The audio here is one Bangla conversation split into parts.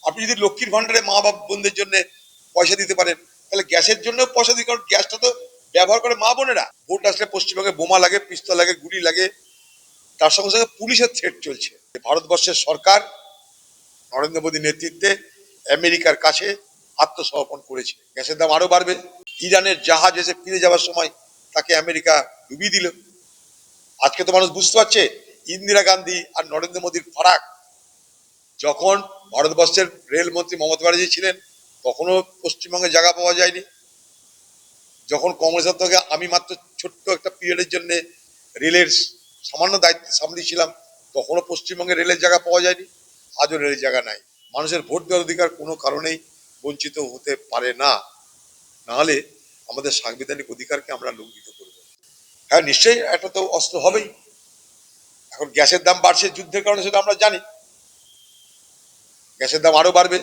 আপনি যদি লক্ষ্মীর ভান্ডারে মা বাবা বোনদের জন্য পয়সা দিতে পারেন, তাহলে গ্যাসের জন্য পয়সা দিতে, কারণ গ্যাসটা তো ব্যবহার করে মা বোনেরা। ভোট আসলে পশ্চিমবঙ্গে বোমা লাগে, পিস্তল লাগে, গুলি লাগে, তার সঙ্গে সঙ্গে পুলিশের থ্রেট চলছে। ভারতবর্ষের সরকার নরেন্দ্র মোদীর নেতৃত্বে আমেরিকার কাছে আত্মসমর্পণ করেছে। গ্যাসের দাম আরো বাড়বে। ইরানের জাহাজ এসে ফিরে যাওয়ার সময় তাকে আমেরিকা ডুবিয়ে দিল। আজকে তো মানুষ বুঝতে পারছে ইন্দিরা গান্ধী আর নরেন্দ্র মোদীর ফারাক। যখন ভারতবর্ষের রেলমন্ত্রী মমতা ব্যানার্জি ছিলেন তখনও পশ্চিমবঙ্গে জায়গা পাওয়া যায়নি। যখন কংগ্রেসের থেকে আমি মাত্র ছোট্ট একটা পিরিয়ডের জন্য রেলের সামান্য দায়িত্ব সামলিয়েছিলাম, তখনও পশ্চিমবঙ্গে রেলের জায়গা পাওয়া যায়নি। আজও রেলের জায়গা নাই। মানুষের ভোট দেওয়ার অধিকার কোনো কারণেই বঞ্চিত হতে পারে না, নাহলে আমাদের সাংবিধানিক অধিকারকে আমরা লঙ্ঘিত করব। হ্যাঁ, নিশ্চয়ই একটা তো অস্ত্র হবেই। এখন গ্যাসের দাম বাড়ছে যুদ্ধের কারণে, সেটা আমরা জানি। গ্যাসের দাম আরো বাড়বে।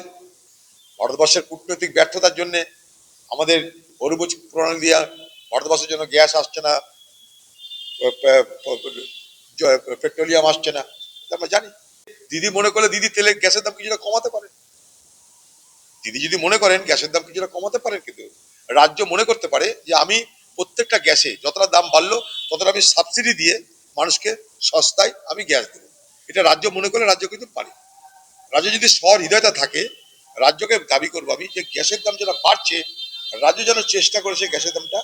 ভারতবর্ষের কূটনৈতিক ব্যর্থতার জন্য আমাদের হরমুজ প্রণালী দিয়ে ভারতবর্ষের জন্য গ্যাস আসছে না, পেট্রোলিয়াম আসছে না, আমরা জানি। দিদি মনে করলে দিদি তেলের গ্যাসের দাম কিছুটা কমাতে পারেন। দিদি যদি মনে করেন গ্যাসের দাম কিছুটা কমাতে পারেন, কিন্তু রাজ্য মনে করতে পারে যে আমি প্রত্যেকটা গ্যাসে যতটা দাম বাড়লো ততটা আমি সাবসিডি দিয়ে মানুষকে সস্তায় আমি গ্যাস দেবো। এটা রাজ্য মনে করলে রাজ্য কিন্তু পারে। রাজ্য যদি সহৃদয়তা থাকে, রাজ্যকে দাবি করবো আমি যে গ্যাসের দাম যেটা বাড়ছে, রাজ্য যেন চেষ্টা করে সেই গ্যাসের দামটা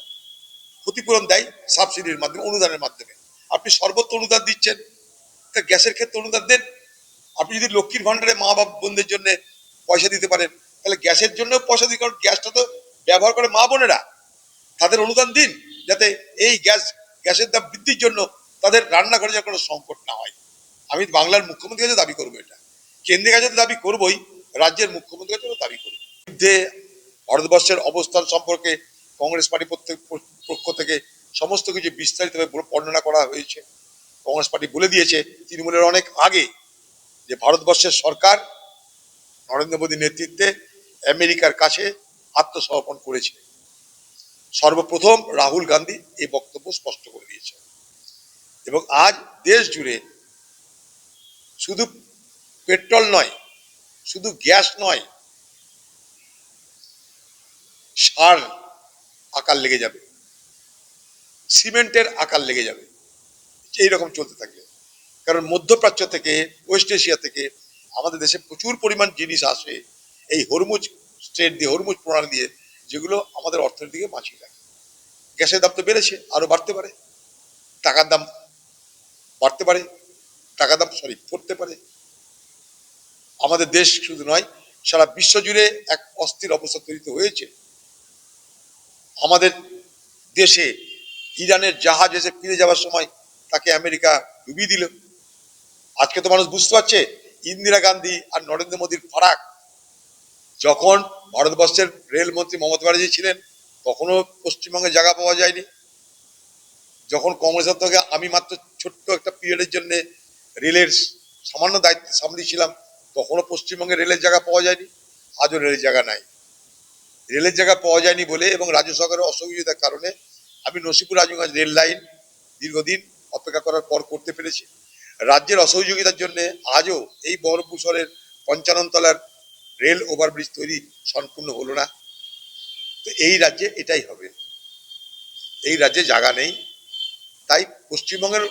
ক্ষতিপূরণ দেয় সাবসিডির মাধ্যমে, অনুদানের মাধ্যমে। আপনি সর্বত্র অনুদান দিচ্ছেন, তা গ্যাসের ক্ষেত্রে অনুদান দেন। আপনি যদি লক্ষ্মীর ভান্ডারে মা বাবা বোনদের জন্য পয়সা দিতে পারেন, তাহলে গ্যাসের জন্য পয়সা দিন, কারণ গ্যাসটা তো ব্যবহার করে মা বোনেরা। তাদের অনুদান দিন, যাতে এই গ্যাসের দাম বৃদ্ধির জন্য তাদের রান্নাঘরে যেন কোনো সংকট না হয়। আমি বাংলার মুখ্যমন্ত্রীর কাছে দাবি করবো এটা, কেন্দ্রের কাছে দাবি করবোই, রাজ্যের মুখ্যমন্ত্রীর কাছে দাবি করবো। যুদ্ধে ভারতবর্ষের অবস্থান সম্পর্কে কংগ্রেস পার্টি পক্ষ থেকে সমস্ত কিছু বিস্তারিতভাবে বর্ণনা করা হয়েছে। কংগ্রেস পার্টি বলে দিয়েছে তৃণমূলের অনেক আগে যে ভারতবর্ষের সরকার নরেন্দ্র মোদীর নেতৃত্বে আমেরিকার কাছে আত্মসমর্পণ করেছে। সর্বপ্রথম রাহুল গান্ধী এই বক্তব্য স্পষ্ট করে দিয়েছে, এবং আজ দেশ জুড়ে শুধু পেট্রোল নয়, শুধু গ্যাস নয়, সার আকার লেগে যাবে, সিমেন্টের আকার লেগে যাবে এইরকম চলতে থাকলে। কারণ মধ্যপ্রাচ্য থেকে, ওয়েস্ট এশিয়া থেকে আমাদের দেশে প্রচুর পরিমাণ জিনিস আসে এই হরমুজ স্ট্রেট দিয়ে, হরমুজ প্রণালী দিয়ে, যেগুলো আমাদের অর্থনীতিকে বাঁচিয়ে রাখে। গ্যাসের দাম তো বেড়েছে, আরো বাড়তে পারে, টাকার দাম বাড়তে পারে, পড়তে পারে। আমাদের দেশ শুধু নয়, সারা বিশ্ব জুড়ে এক অস্থির অবস্থা তৈরি হয়েছে। আমাদের দেশে ইরানের জাহাজ এসে ফিরে যাওয়ার সময় তাকে আমেরিকা ডুবিয়ে দিল। আজকে তো মানুষ বুঝতে পারছে ইন্দিরা গান্ধী আর নরেন্দ্র মোদীর ফারাক। যখন ভারতবর্ষের রেলমন্ত্রী মমতা ব্যানার্জি ছিলেন তখনও পশ্চিমবঙ্গে জায়গা পাওয়া যায়নি। যখন কংগ্রেসের থেকে আমি মাত্র ছোট্ট একটা পিরিয়ডের জন্য রেলের সামান্য দায়িত্ব সামলিয়েছিলাম, তখনও পশ্চিমবঙ্গে রেলের জায়গা পাওয়া যায়নি। আজও রেলের জায়গা নাই। রেলের জায়গা পাওয়া যায়নি বলে এবং রাজ্য সরকারের অসহযোগিতার কারণে আমি নসিপুর আজিমগঞ্জ রেল লাইন দীর্ঘদিন অপেক্ষা করার পর করতে পেরেছি। রাজ্যের অসহযোগিতার জন্য আজও এই বহরমপুর শহরের 55 তলার রেল ওভারব্রিজ তৈরি সম্পূর্ণ হলো না। তো এই রাজ্যে এটাই হবে, এই রাজ্যে জায়গা নেই। তাই পশ্চিমবঙ্গের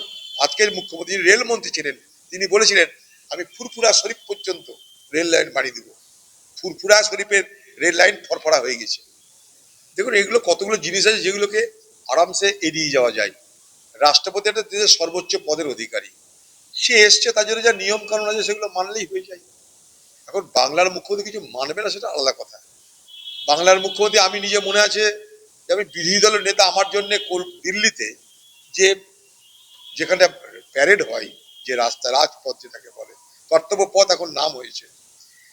আজকের মুখ্যমন্ত্রী রেলমন্ত্রী ছিলেন, তিনি বলেছিলেন আমি ফুরফুরা শরীফ পর্যন্ত রেল লাইন বানিয়ে দেবো। ফুরফুরা শরীফের রেল লাইন ফরফরা হয়ে গেছে। দেখুন, এগুলো কতগুলো জিনিস আছে যেগুলোকে আরামসে এড়িয়ে যাওয়া যায়। রাষ্ট্রপতি একটা দেশের সর্বোচ্চ পদের অধিকারী, সে এসছে, তার জন্য যা নিয়ম কানুন আছে সেগুলো মানলেই হয়ে যায়। এখন বাংলার মুখ্যমন্ত্রী কিছু মানবে না, সেটা আলাদা কথা। বাংলার মুখ্যমন্ত্রী, আমি নিজে মনে আছে যে আমি বিরোধী দলের নেতা, আমার জন্য দিল্লিতে যে যেখানে প্যারেড হয়, যে রাস্তা রাজপথ যেটাকে বলে, কর্তব্য পথ এখন নাম হয়েছে,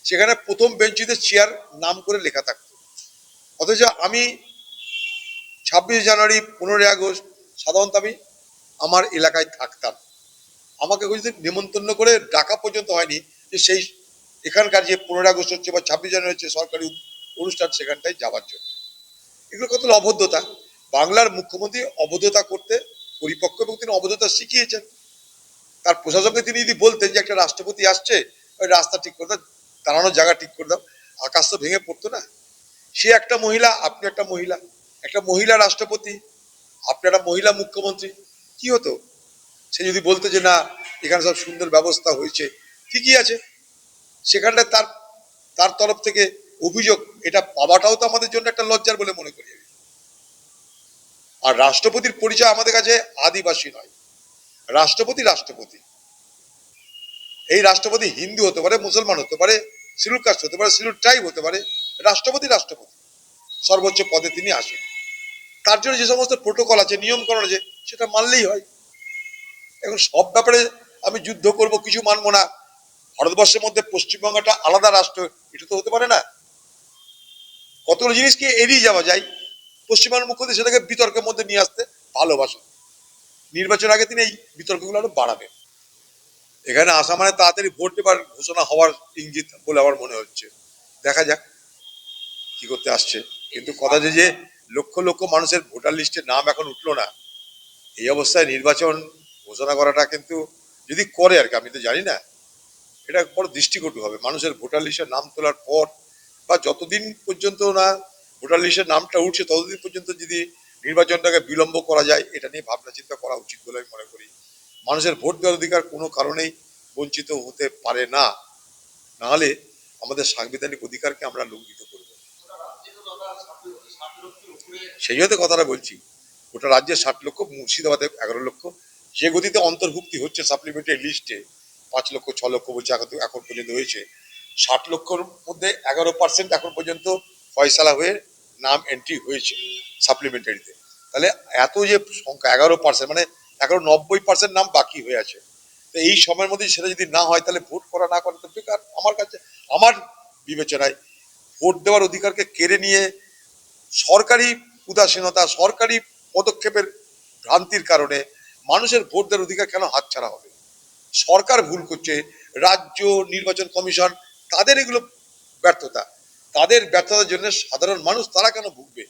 সেখানে প্রথম বেঞ্চিতে চেয়ার নাম করে লেখা থাকতো। অথচ আমি 26 জানুয়ারি, 15 আগস্ট সাধারণত আমি আমার এলাকায় থাকতাম। আমাকে নিমন্ত্রণ করে ডাকা পর্যন্ত হয়নি যে সেই এখানকার যে 15 আগস্ট হচ্ছে বা 26 জানুয়ারি হচ্ছে সরকারি অনুষ্ঠান, সেখানটায় যাওয়ার জন্য। এগুলো কত অভদ্রতা। বাংলার মুখ্যমন্ত্রী অবদ্ধতা করতে পরিপক্ক, এবং তিনি অবদ্ধতা শিখিয়েছেন। তার প্রশাসনকে তিনি যদি বলতেন যে একটা রাষ্ট্রপতি আসছে, ওই রাস্তা ঠিক করে দাঁড়ানোর জায়গা ঠিক করে দাও, আকাশ তো ভেঙে পড়তো না। সে একটা মহিলা, আপনি একটা মহিলা, একটা মহিলা রাষ্ট্রপতি, আপনি একটা মহিলা মুখ্যমন্ত্রী, কি হতো? সে যদি বলতো যে না এখানে সব সুন্দর ব্যবস্থা হয়েছে, ঠিকই আছে, সেখানটায় তার তার তরফ থেকে অভিযোগ এটা পাওয়াটাও তো আমাদের জন্য একটা লজ্জার বলে মনে করি আমি। আর রাষ্ট্রপতির পরিচয় আমাদের কাছে আদিবাসী নয়, রাষ্ট্রপতি রাষ্ট্রপতি। এই রাষ্ট্রপতি হিন্দু হতে পারে, মুসলমান হতে পারে, শিডিউল কাস্ট হতে পারে, শিডিউল ট্রাইব হতে পারে, রাষ্ট্রপতি রাষ্ট্রপতি, সর্বোচ্চ পদে তিনি আসেন। তার জন্য যে সমস্ত প্রোটোকল আছে, নিয়মকরণ আছে, সেটা মানলেই হয়। এখন সব ব্যাপারে আমি যুদ্ধ করব, কিছু মানবো না, ভারতবর্ষের মধ্যে পশ্চিমবঙ্গটা আলাদা রাষ্ট্র, এটা তো হতে পারে না। কতগুলো জিনিসকে এড়িয়ে যাওয়া যায়, পশ্চিমবঙ্গের মুখ্যমন্ত্রী সেটাকে বিতর্কের মধ্যে নিয়ে আসতে ভালোবাসেন। নির্বাচন আগে তিনি এই বিতর্কগুলো আরো বাড়াবেন। এখানে আসা মানে তাড়াতাড়ি ভোট এবার ঘোষণা হওয়ার ইঙ্গিত বলে আমার মনে হচ্ছে। দেখা যাক কি করতে আসছে। কিন্তু কথা যে লক্ষ লক্ষ মানুষের ভোটার লিস্টে নাম এখন উঠলো না, এই অবস্থায় নির্বাচন ঘোষণা করাটা কিন্তু যদি করে আর কি, আমি তো জানি না, এটা বড় দৃষ্টিকটু হবে। মানুষের ভোটার লিস্টের নাম তোলার পর বা যতদিন পর্যন্ত না ভোটার লিস্টের নামটা উঠছে ততদিন পর্যন্ত যদি নির্বাচনটাকে বিলম্ব করা যায়, এটা নিয়ে ভাবনা চিন্তা করা উচিত বলে আমি মনে করি। মানুষের ভোট দেওয়ার অধিকার কোনো কারণেই বঞ্চিত হতে পারে না, নাহলে আমাদের সাংবিধানিক অধিকারকে আমরা লঙ্ঘিত করব। সেই হতে কথাটা বলছি, গোটা রাজ্যে 60 লক্ষ, মুর্শিদাবাদে 11 লক্ষ, যে গতিতে অন্তর্ভুক্তি হচ্ছে সাপ্লিমেন্টারি লিস্টে, 5 লক্ষ 6 লক্ষ বলছে এখন পর্যন্ত হয়েছে। 60 লক্ষর মধ্যে 11% এখন পর্যন্ত ফয়সালা হয়ে নাম এন্ট্রি হয়েছে সাপ্লিমেন্টারিতে। তাহলে এত যে সংখ্যা 11%, মানে এখনো 90% নাম বাকি হয়ে আছে। তো এই সময়ের মধ্যে সেটা যদি না হয়, তাহলে ভোট করা না করা তো বেকার। আমার কাছে, আমার বিবেচনায়, ভোট দেওয়ার অধিকারকে কেড়ে নিয়ে সরকারি উদাসীনতা, সরকারি পদক্ষেপের ভ্রান্তির কারণে মানুষের ভোট দেওয়ার অধিকার কেন হাতছাড়া হবে? সরকার ভুল করছে, রাজ্য নির্বাচন কমিশন, তাদের এগুলো ব্যর্থতা, তাদের ব্যর্থতার জন্য সাধারণ মানুষ তারা কেন ভুগবে?